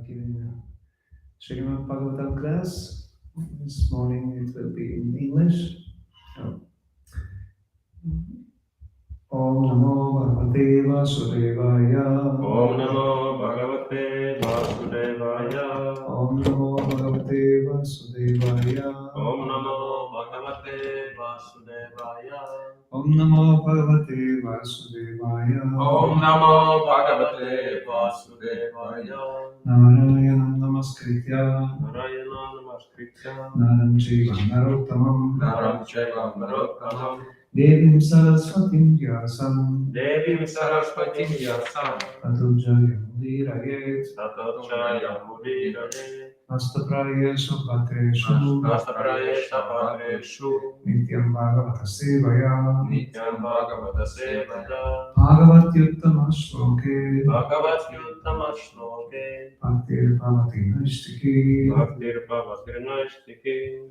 giving a Srimad Bhagavatam class. This morning it will be in English. Om Namo Bhagavate Vasudevaya. Om Namo Bhagavate Vasudevaya. Om Namo Bhagavate Vasudevaya. Om Namo Bhagavate Vasudevaya. Om Namo Bhagavate Vasudevaya. Om Namo Bhagavate Vasudevaya. Narayanam Namaskritya Narayana Namaskritya. Naram Chaiva Narottamam Naram Chaiva Narottamam. Devim Saraswatim Vyasam Devim Saraswatim Vyasam. Tato Jayamudiraye Tato Jayamudiraye. Nastaprayeshu Bhatreshu Nastaprayesha Bhadreshu. Nityam Bhagavata Sevaya Nityam Bhagavata Sevaya. Bhagavatyuttama Shloke Bhagavatyuttama Shloke. Bhaktir Bhavati Naistiki. Bhaktir Bhavatir Naistiki.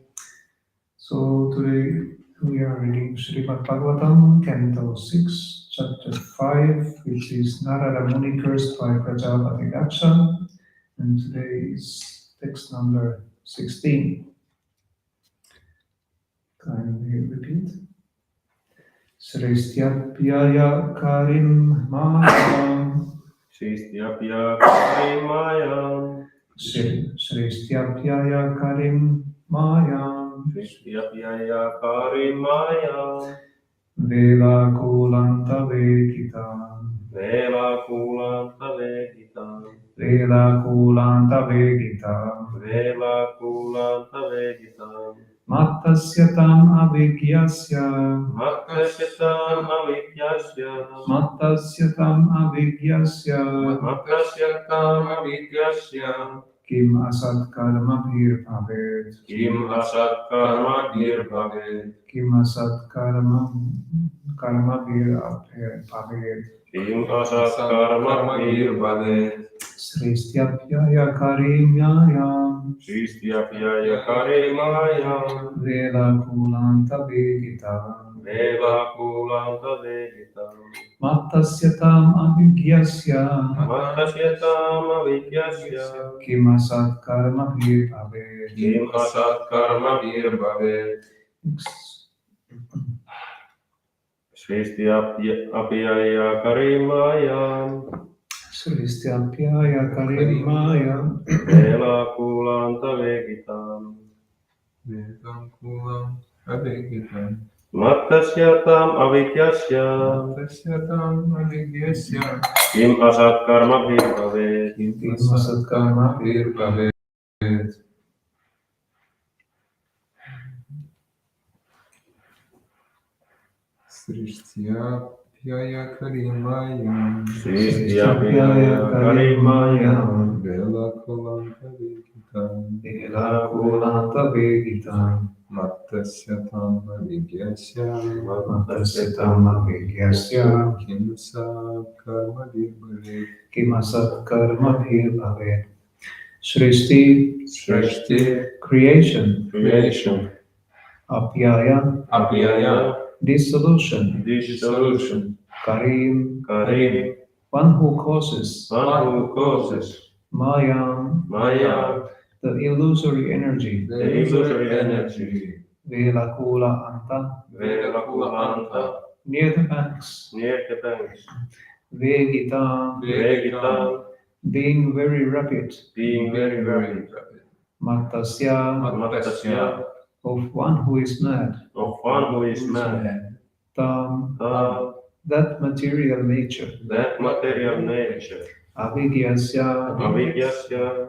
So today we are reading Srimad Bhagavatam, Canto 6, Chapter 5, which is Narada Muni cursed by Prajapati Daksha, and today is text number 16. Kindly repeat. Sristyapyaya karim mayam. Sristyapya Karimaya. Sristyapyaya karim mayam. Sristyapya Karimaya. Vela kulanta vegitam. Vela Kulanta Vegitam. Vela kulanta vegitam. Vela Kulanta Vegitam. Mattasyatam avigyasya. Makasyatam Avidyasya. Mattasyatam avigyasya. Makasyatam Avidyasya. Kim asat karma bhir bhavet. Kim asat karma dir bhavet. Kim asat karma bhir bhavet. Kim asat karma dir bhavet. Sristyapyaya karimyayam. Sristyapya Karimaya. Vela kulanta vegitam. Vela Kulanta Vegitam. Mattasyatam avigyasya. Makasyatam Avidyasya. Kim asat karma bhir bhavet. Kim asat karma dir bhavet. Sristyapya Karimaya. Sristyapyaya karimaya. Vela Kulanta Vegitam. Vedam kulam avigitam. Mattasyatam Avidyasya. Tasyatam avigyasya. Kim asat karma dir bhavet. Kim asat karma bhir bhavet. Sristyapyaya karimaya. Sristyapya Karimaya. Vela kulam avigitam. Vela kulanta vegitam. Mattasyatam avigyasya. Mattasyatam avigyasya. Kimsa karma dirbhavet. Kim asat karma bhir bhavet. Srishti, Srishti, creation. Creation. Apyaya, apyaya, dissolution. Dissolution. Karim, Karim. one who causes. One who causes. Mayam, Maya. the illusory energy. The illusory energy. Vela kula anta, Vela Kulanta. near the banks. Near the banks. Vegita, Vegitam. being very rapid. Being very rapid. Mattasya, Mattasya. of one who is mad. Of one who is mad. Tam, That that material nature. material nature. Avidyasya, Avidyasya.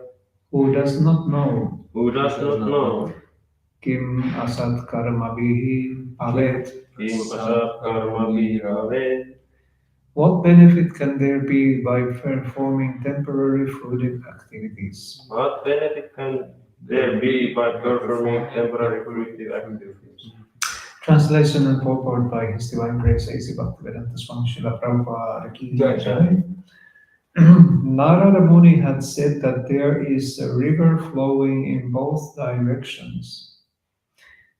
who does not know. Who does not know. Kim asat karma bihi bhavet. Kim asat karma dir bhavet. What benefit can there be by performing temporary fruitive activities? What benefit can there be by performing temporary fruitive activities? Translation and purport by His Divine Grace A.C. Bhaktivedanta Swami Srila Prabhupada Ki Jai. Narada Muni had said that there is a river flowing in both directions.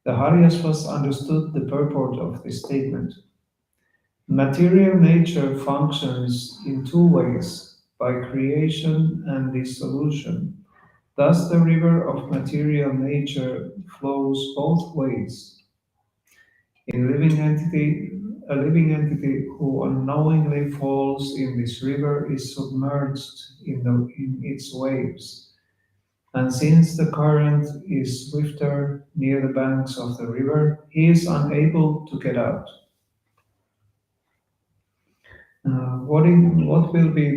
The Haryasvas understood the purport of this statement. Material nature functions in two ways. by creation and dissolution. Thus, the river of material nature flows both ways. In a living entity who unknowingly falls in this river is submerged in its waves. And since the current is swifter near the banks of the river, he is unable to get out. What will be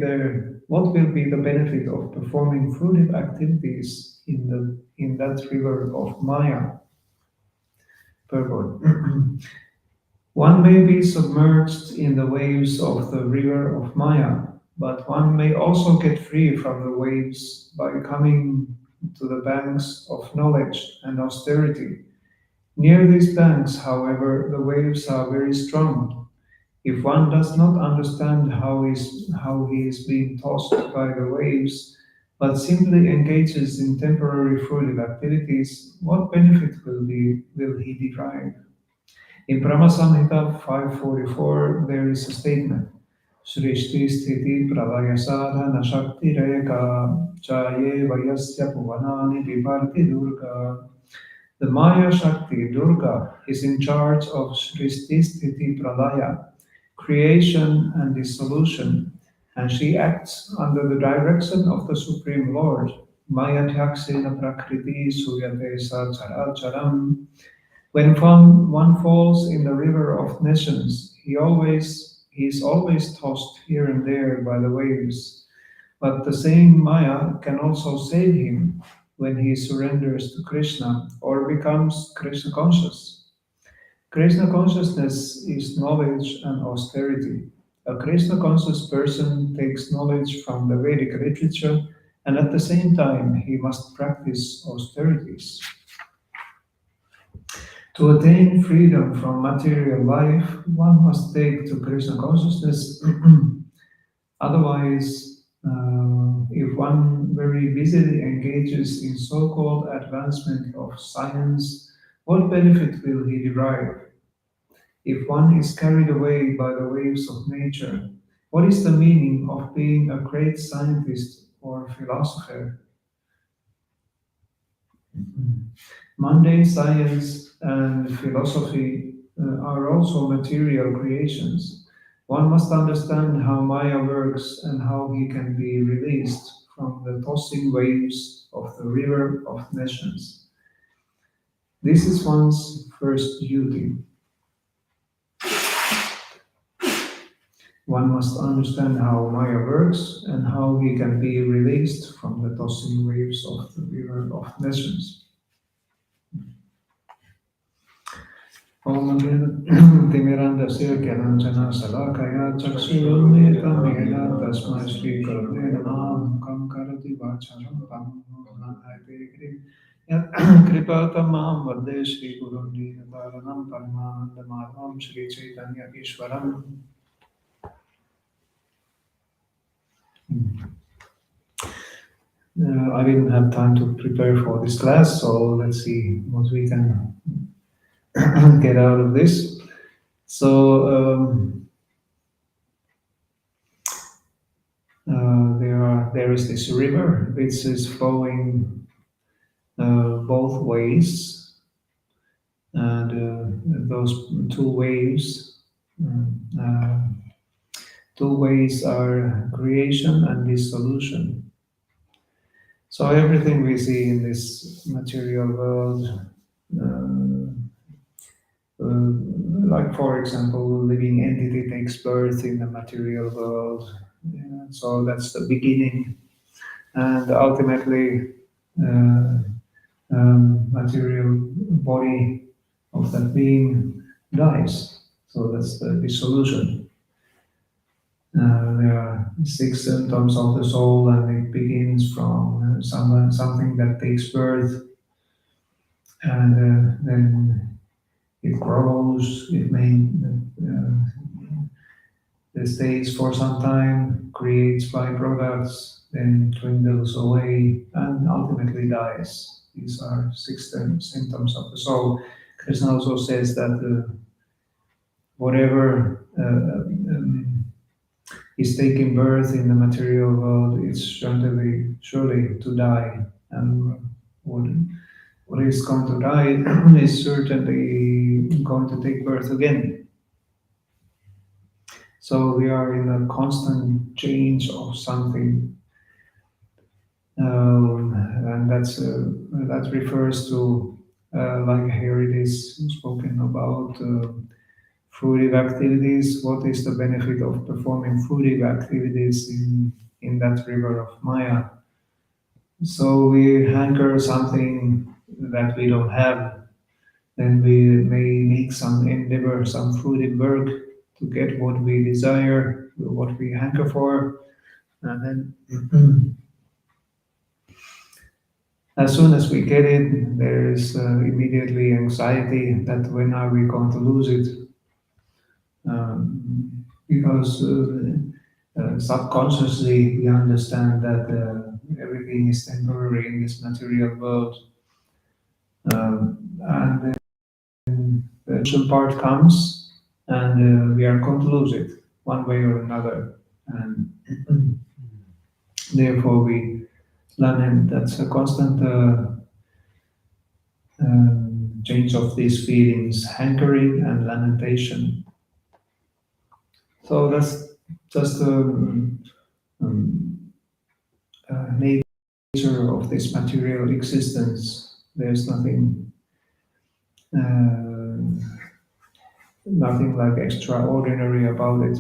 the benefit of performing fruitive activities in that river of Maya? Purport. One may be submerged in the waves of the river of Maya, but one may also get free from the waves by coming to the banks of knowledge and austerity. Near these banks, however, the waves are very strong. If one does not understand how he is being tossed by the waves, but simply engages in temporary fruitive activities, what benefit will he derive? In Brahma Samhita 544, there is a statement: Srishti Sthiti Pralayasada Shakti Reka Chaye Vayasya Puvanani Vivarti Durga. The Maya Shakti, Durga, is in charge of Srishti Sthiti Pralaya, creation and dissolution, and she acts under the direction of the Supreme Lord. Maya Dhyaksena Prakriti Suyate Sa Charam. When one falls in the river of nations, he is always tossed here and there by the waves. But the same Maya can also save him when he surrenders to Krishna or becomes Krishna conscious. Krishna consciousness is knowledge and austerity. A Krishna conscious person takes knowledge from the Vedic literature, and at the same time he must practice austerities. To attain freedom from material life, one must take to Krishna consciousness. Otherwise, if one very busily engages in so-called advancement of science, what benefit will he derive? If one is carried away by the waves of nature, what is the meaning of being a great scientist or philosopher? Mundane science and philosophy are also material creations. One must understand how Maya works and how he can be released from the tossing waves of the river of nations. This is one's first duty. One must understand how Maya works and how he can be released from the tossing waves of the river of nations. Om Timirandasya Gyananjana Salakaya Chakshurunmetam Yena Tasmai Shri Gurave Namah Kamkarati Vacharam Pammanayate Kripatamam Vande Shri Gurundi Nataranam Paramanandamavam Shri Chaitanya Ishwaram. I didn't have time to prepare for this class, so let's see what we can get out of this. So there is this river which is flowing both ways, and those two waves are creation and dissolution. So everything we see in this material world, like for example, living entity takes birth in the material world. Yeah, so that's the beginning, and ultimately, material body of that being dies. So that's the dissolution. There are 6 symptoms of the soul, and it begins from something that takes birth, and then it grows. It stays for some time, creates byproducts, then dwindles away, and ultimately dies. These are 6 symptoms of the soul. Krishna also says that whatever is taking birth in the material world, it's surely to die. And what is going to die is certainly going to take birth again. So we are in a constant change of something. And that refers to, like here it is spoken about, fruitive activities. What is the benefit of performing fruitive activities in that river of Maya? So we hanker something that we don't have, then we may make some endeavor, some fruitive work to get what we desire, what we hanker for, and then as soon as we get it, there is immediately anxiety that when are we going to lose it? Because subconsciously we understand that everything is temporary in this material world. And then the emotional part comes, and we are going to lose it one way or another. And therefore we lament. That's a constant change of these feelings, hankering and lamentation. So that's just um, nature of this material existence. There's nothing like extraordinary about it.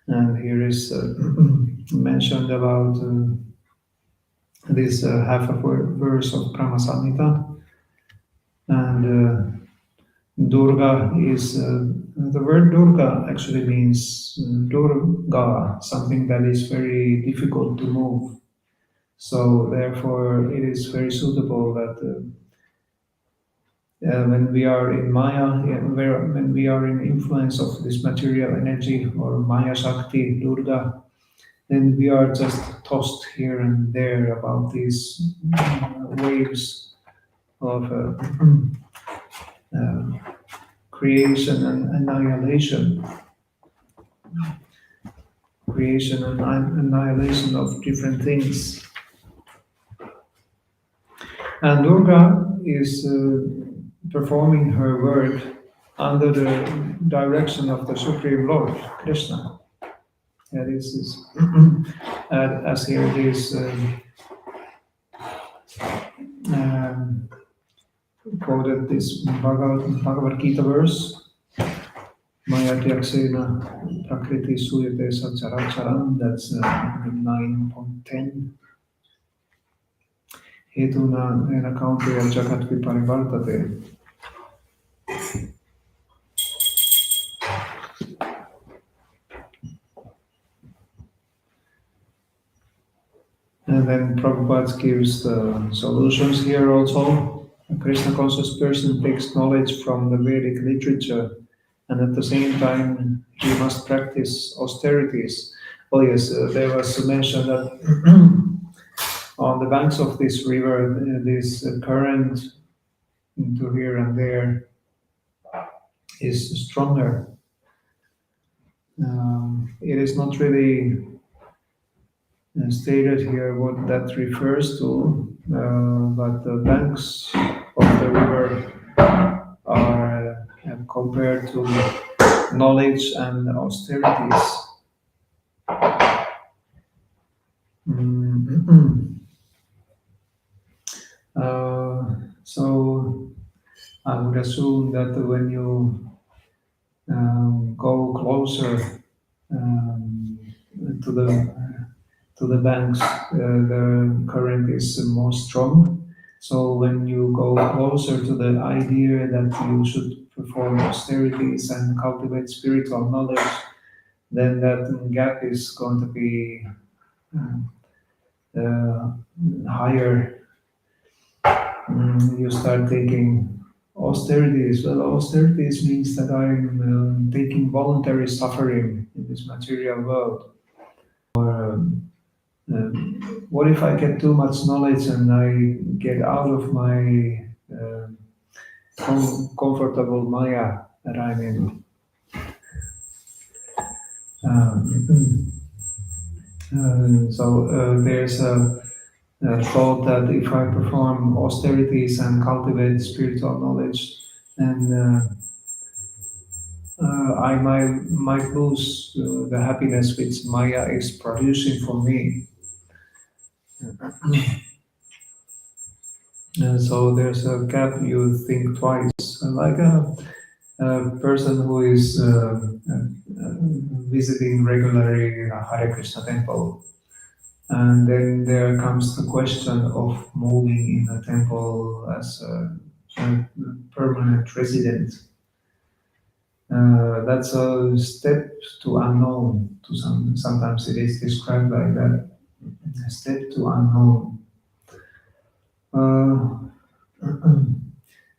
And here is mentioned about this half a verse of Brahma Samhita. And Durga is, the word Durga actually means Durga, something that is very difficult to move. So therefore it is very suitable that when we are in Maya, when we are in influence of this material energy or Maya Shakti, Durga, then we are just tossed here and there about these waves of creation and annihilation. Creation and annihilation of different things. And Durga is performing her work under the direction of the Supreme Lord, Krishna. Yeah, this is, as here it is quoted, this Bhagavad Gita verse, Maya Tyaksena Prakriti Suyate Sacharacharam, that's 9.10. Hetuna Nena Kaunteya Jagat Viparivartate. And then Prabhupada gives the solutions here also. A Krishna conscious person takes knowledge from the Vedic literature, and at the same time he must practice austerities. Oh yes, there was mentioned that on the banks of this river, this current to here and there is stronger. It is not really stated here what that refers to, but the banks of the river are compared to knowledge and austerities. So I would assume that when you go closer to the banks, the current is more strong. So when you go closer to the idea that you should perform austerities and cultivate spiritual knowledge, then that gap is going to be higher. You start taking austerities. Well, austerities means that I'm taking voluntary suffering in this material world. Or what if I get too much knowledge and I get out of my comfortable Maya that I'm in? Um, there's a thought that if I perform austerities and cultivate spiritual knowledge, then I might lose the happiness which Maya is producing for me. So there's a gap. You think twice, like a person who is visiting regularly a Hare Krishna temple, and then there comes the question of moving in a temple as a permanent resident. That's a step to unknown. Sometimes it is described like that, a step to unknown. Uh,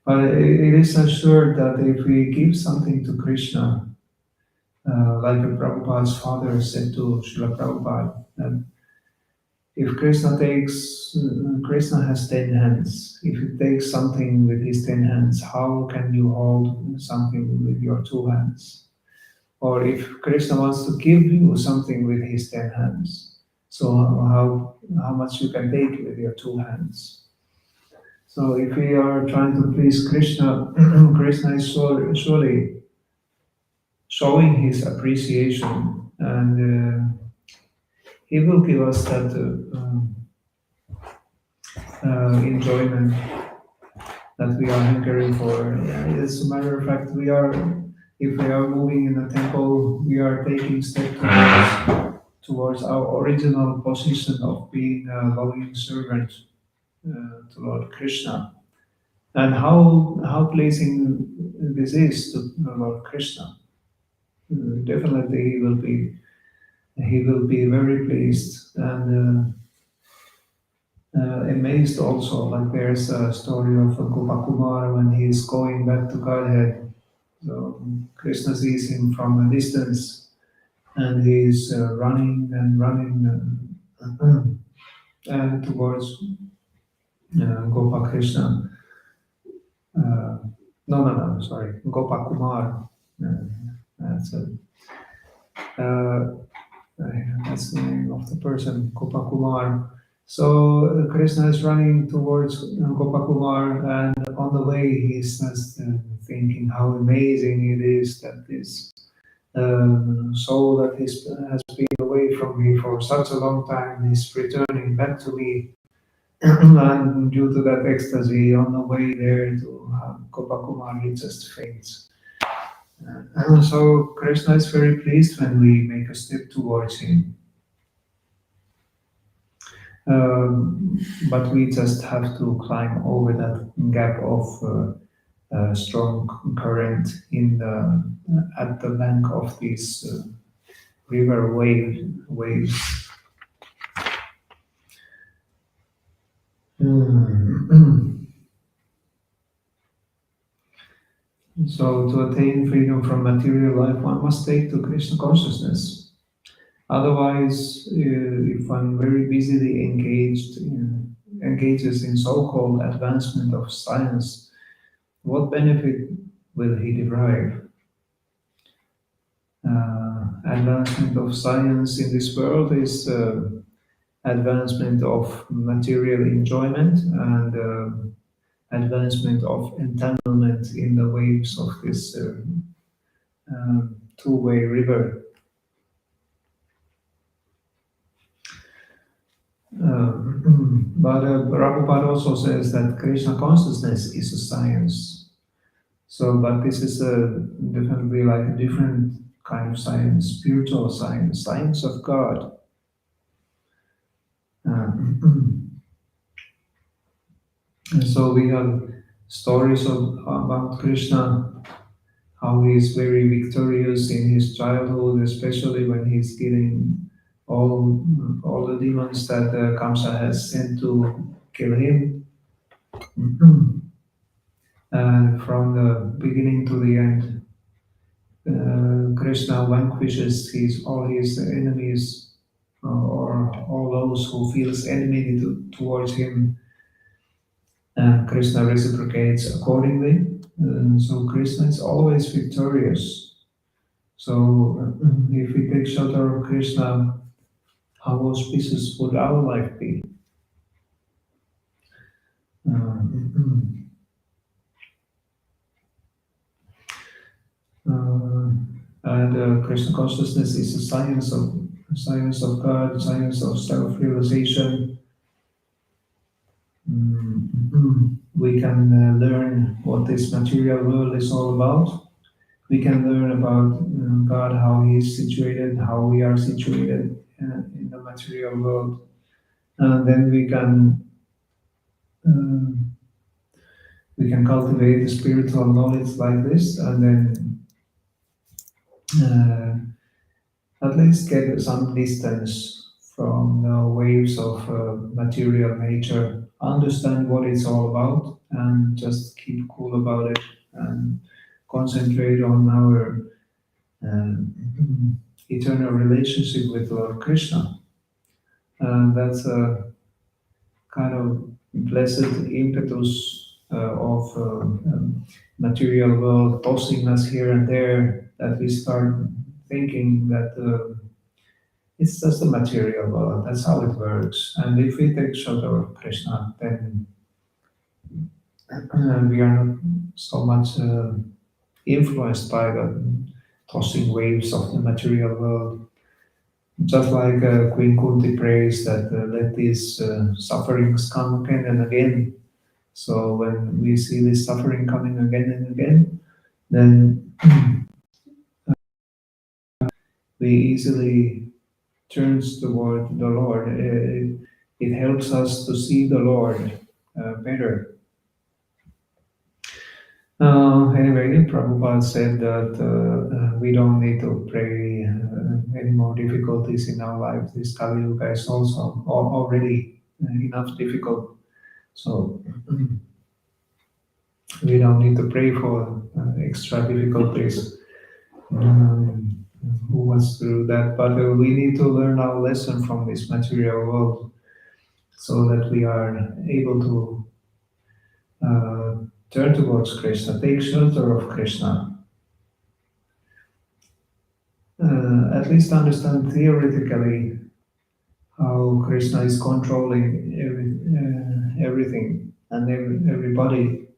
but it is assured that if we give something to Krishna, like Prabhupada's father said to Srila Prabhupada, that if Krishna has 10 hands. If he takes something with his 10 hands, how can you hold something with your 2 hands? Or if Krishna wants to give you something with his 10 hands, so how much you can take with your 2 hands? So if we are trying to please Krishna, Krishna is surely showing his appreciation, and he will give us that enjoyment that we are hankering for. As a matter of fact, if we are moving in a temple, we are taking steps towards our original position of being a loving servant to Lord Krishna. And how pleasing this is to Lord Krishna. Definitely, he will be very pleased and amazed also. Like there's a story of Gopakumar when he is going back to Godhead. So Krishna sees him from a distance, and he's running and running towards Gopa Krishna. No, sorry, Gopakumar. That's a. That's the name of the person, Gopakumar. So Krishna is running towards Gopakumar, and on the way he's just thinking how amazing it is that this soul that has been away from me for such a long time is returning back to me. And due to that ecstasy, on the way there to Gopakumar, he just faints. And so Krishna is very pleased when we make a step towards him. But we just have to climb over that gap of strong current at the bank of these river waves. So to attain freedom from material life, one must take to Krishna consciousness. Otherwise, if one very busily engages in so-called advancement of science, what benefit will he derive? Advancement of science in this world is advancement of material enjoyment and advancement of entanglement in the waves of this two-way river. But Prabhupada also says that Krishna consciousness is a science. So, but this is definitely like a different kind of science, spiritual science, science of God. And so we have stories about Krishna, how he is very victorious in his childhood, especially when he's killing all the demons that Kamsa has sent to kill him. And from the beginning to the end, Krishna vanquishes all his enemies or all those who feels enmity towards him, and Krishna reciprocates accordingly. So Krishna is always victorious. So if we take shelter of Krishna, how auspicious would our life be? Um, Krishna consciousness is a science of God, science of self-realization. We can learn what this material world is all about. We can learn about God, how He is situated, how we are situated in the material world, and then uh, we can cultivate the spiritual knowledge like this, and then at least get some distance from the waves of material nature, understand what it's all about, and just keep cool about it and concentrate on our eternal relationship with Lord Krishna. And that's a kind of blessed impetus of material world tossing us here and there, that we start thinking that it's just a material world, that's how it works. And if we take shelter of Krishna, then we are not so much influenced by the tossing waves of the material world. Just like Queen Kunti prays that let these sufferings come again and again. So when we see this suffering coming again and again, then we easily turns toward the Lord. It helps us to see the Lord better. Anyway, Prabhupada said that we don't need to pray any more difficulties in our lives. This Kali Yuga is also already enough difficult. So we don't need to pray for extra difficulties. Um, who wants to do that? But we need to learn our lesson from this material world so that we are able to turn towards Krishna, take shelter of Krishna. At least understand theoretically how Krishna is controlling everything and everybody.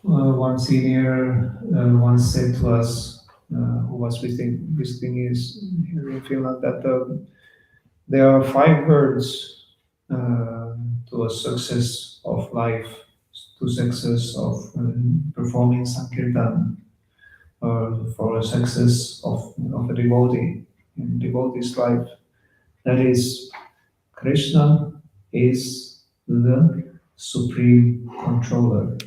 One senior once said to us, who was visiting is here in Finland, that there are 5 words to a success of life, to success of performing Sankirtan, or for a success of a devotee in devotee's life. That is, Krishna is the supreme controller.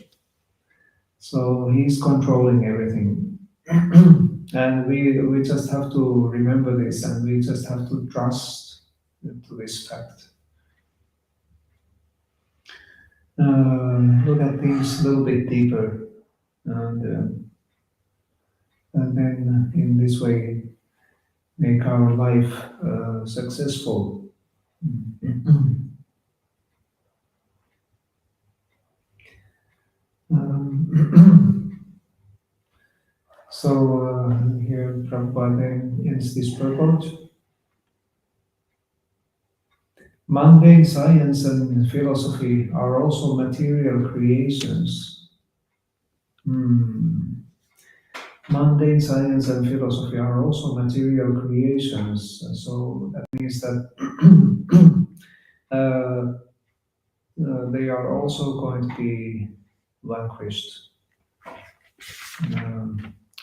So he's controlling everything. And we just have to remember this, and we just have to trust to this fact. Look at things a little bit deeper, and then in this way make our life successful. So here Prabhupada ends this purport. Mundane science and philosophy are also material creations. Mundane science and philosophy are also material creations. So that means that they are also going to be vanquished.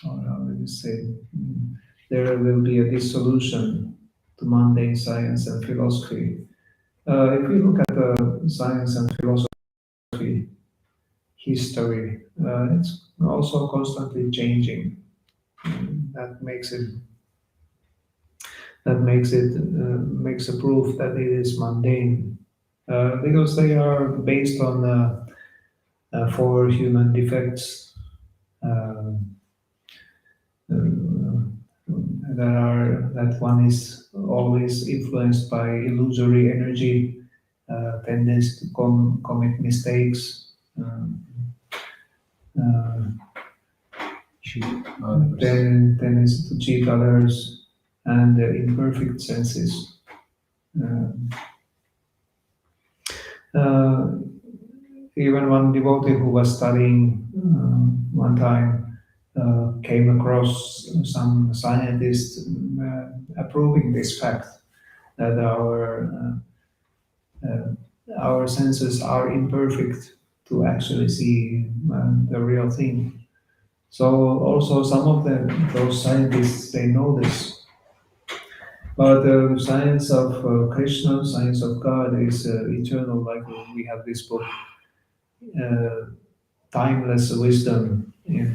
Or how would you say? There will be a dissolution to mundane science and philosophy. If we look at the science and philosophy history, it's also constantly changing. That makes a proof that it is mundane, because they are based on 4 human defects that one is always influenced by illusory energy, tendency to commit mistakes, cheat others. tendency to cheat others, and imperfect senses. Um, uh, Even one devotee who was studying one time came across some scientists approving this fact that our senses are imperfect to actually see the real thing. So also some of those scientists, they know this. But the science of Krishna, science of God is eternal. Like we have this book, Timeless Wisdom in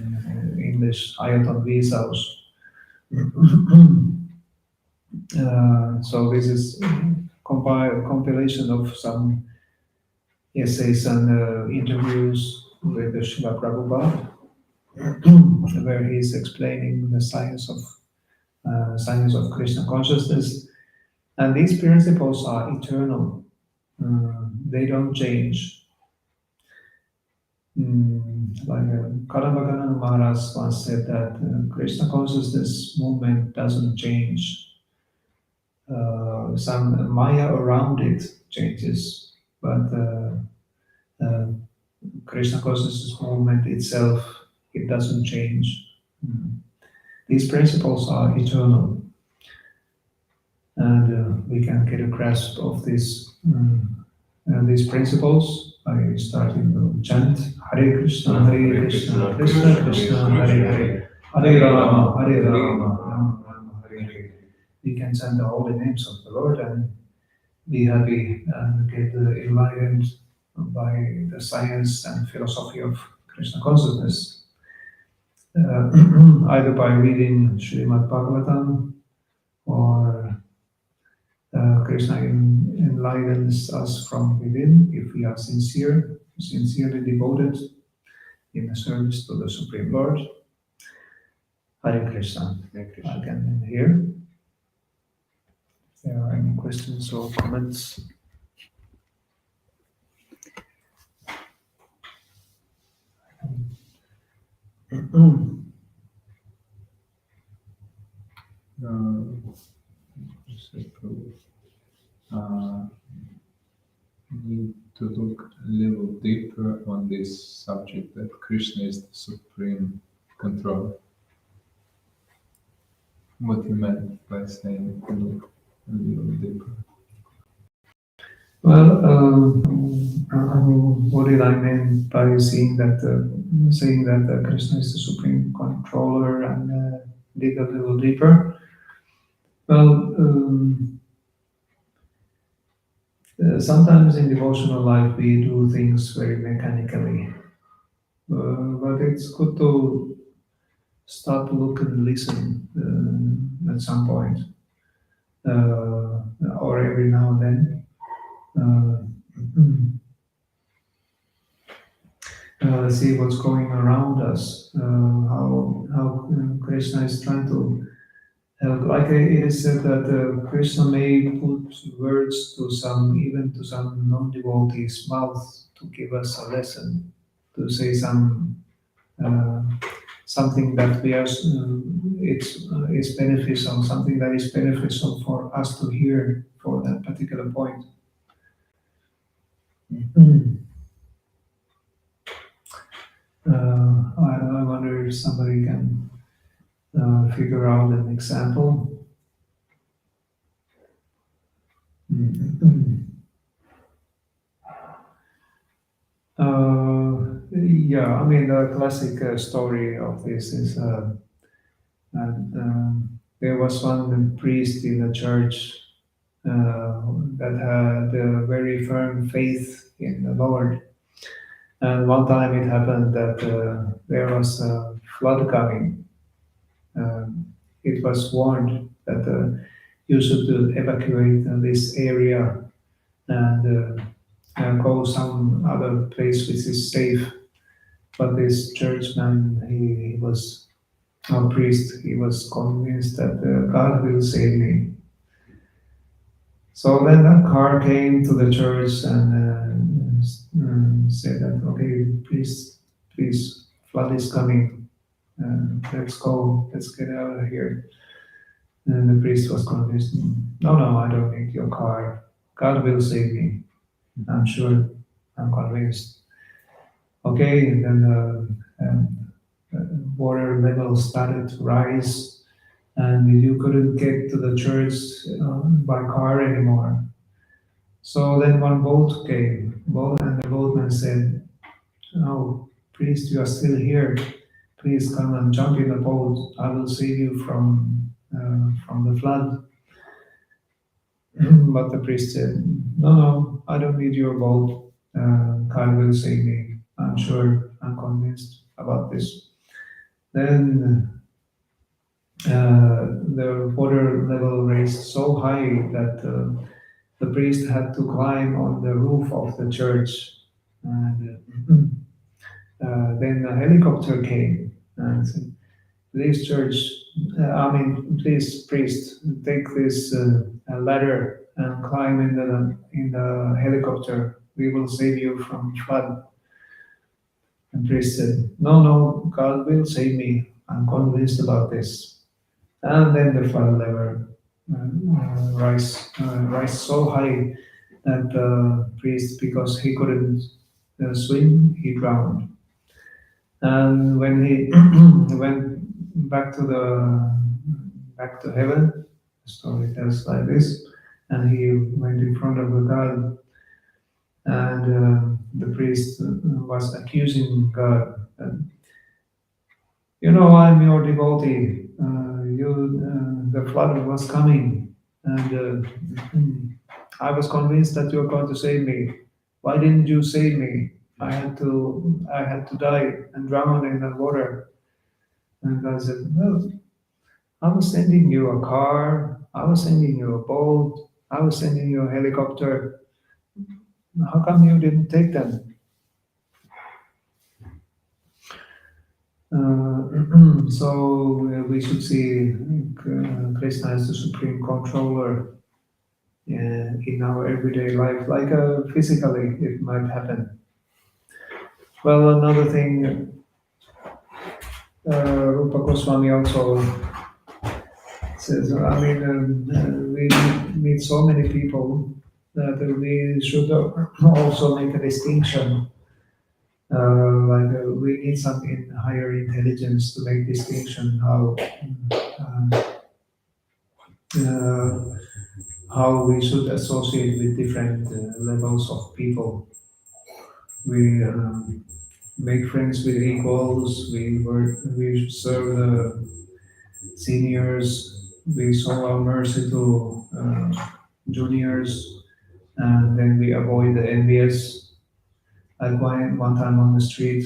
English, Ayaton Visaus. So this is compilation of some essays and interviews with the Srila Prabhupada, where he is explaining the science of Krishna consciousness, and these principles are eternal. They don't change. Like Kadambagana Maharaj once said that Krishna consciousness movement doesn't change. Some Maya around it changes, but Krishna consciousness movement itself, it doesn't change. These principles are eternal, and we can get a grasp of these principles by starting to chant Hare Krishna, Krishna Krishna, Hare Rama, Rama Rama, Hare Hare. We can chant the holy names of the Lord and be happy and get enlightened by the science and philosophy of Krishna consciousness. Either by reading Srimad Bhagavatam or Krishna enlightens us from within if we are sincerely devoted in the service to the Supreme Lord. Hare Krishna. Hare Krishna. I can end here. If there are any questions or comments. Need to look a little deeper on this subject that Krishna is the supreme controller. What you meant by saying look a little deeper? Well, what did I mean by saying that Krishna is the supreme controller and dig a little deeper? Well, sometimes in devotional life we do things very mechanically, but it's good to stop, look, and listen at some point, or every now and then. See what's going around us, how Krishna is trying to help. Like it is said that Krishna may put words to even to some non-devotees' mouth to give us a lesson, to say something that it's beneficial, something that is beneficial for us to hear for that particular point. I wonder if somebody can figure out an example. Yeah, I mean, the classic story of this is that there was one priest in the church that had a very firm faith in the Lord. And one time it happened that there was a flood coming. It was warned that you should evacuate this area and go some other place which is safe. But this churchman, he was a priest, he was convinced that God will save me. So then a car came to the church and said that, okay, please, flood is coming. let's go, let's get out of here. And the priest was convinced, no, no, I don't need your car. God will save me. I'm sure, I'm convinced. Okay, and then water level started to rise, and you couldn't get to the church by car anymore. So then one boat came, and the boatman said, "Oh, priest, you are still here. Please come and jump in the boat. I will save you from the flood." But the priest said, "No, no, I don't need your boat. God will save me. I'm sure. I'm convinced about this." Then the water level raised so high that the priest had to climb on the roof of the church. And then a helicopter came and said, "Please, church, please, priest, take this ladder and climb in the helicopter. We will save you from flood." And priest said, "No, no, God will save me. I'm convinced about this." And then the flood level rise so high that the priest, because he couldn't swim, he drowned. And when he went back to heaven, the story tells like this, and he went in front of the God, and the priest was accusing God. "You know, I'm your devotee. The flood was coming, and I was convinced that you're going to save me. Why didn't you save me? I had to die and drown in the water." And God said, "Well, I was sending you a car. I was sending you a boat. I was sending you a helicopter. How come you didn't take them?" So we should see Krishna as the supreme controller in our everyday life, like physically it might happen. Well, another thing, Rupa Goswami also says, we meet so many people that we should also make a distinction. We need some higher intelligence to make distinction how we should associate with different levels of people. We make friends with equals. We serve the seniors. We show our mercy to juniors, and then we avoid the envious. Like one time on the street,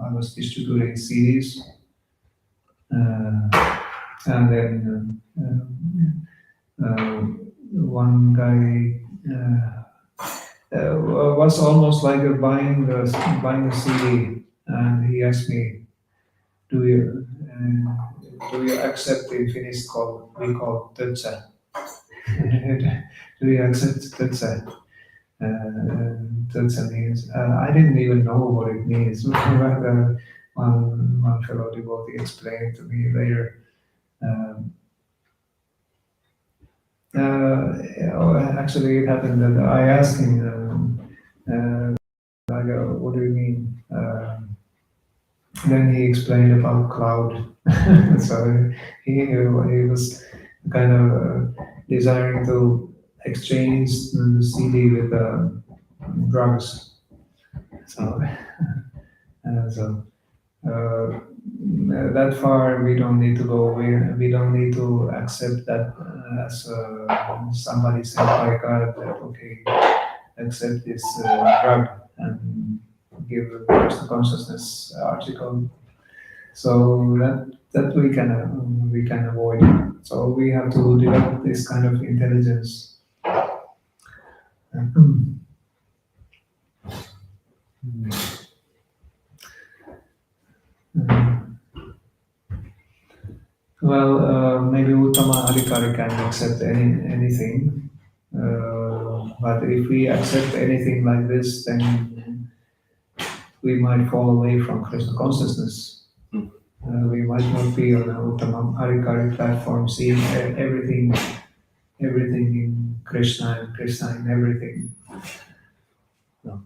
I was distributing CDs, and then one guy was almost like buying a CD, and he asked me, "Do you accept in Finnish we call tötsä? Do you accept tötsä?" Tötsä means I didn't even know what it means, but one fellow devotee explained to me later. Actually, it happened that I asked him, "What do you mean?" Then he explained about cloud. So he was kind of desiring to exchange the CD with drugs. So, that far we don't need to go. We don't need to accept that as somebody said by God that okay, accept this drug and give a personal consciousness article. So that we can avoid. So we have to develop this kind of intelligence. Well, maybe Uttama Adhikari can accept anything, but if we accept anything like this, then we might fall away from Krishna consciousness. We might not be on an Uttamam Arikari platform seeing everything in Krishna and Krishna in everything. No.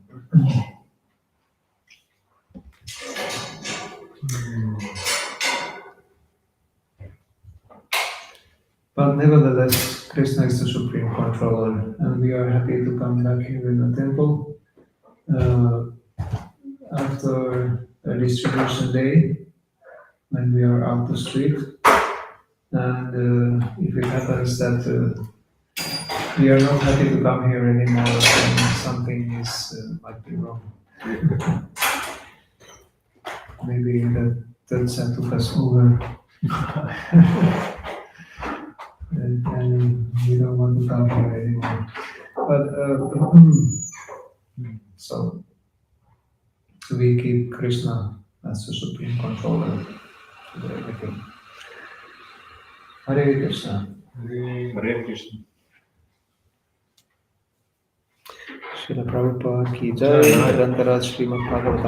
But nevertheless, Krishna is the supreme controller, and we are happy to come back here in the temple after a distribution day when we are out the street. And if it happens that we are not happy to come here anymore, then something might be wrong. Maybe that set took us over. and we don't want to come here anymore. But so we keep Krishna as the supreme controller to everything. Hare Krishna. Hare Krishna. Srila Prabhupada ki jai, Nirantaraj Srimad Bhagavatam.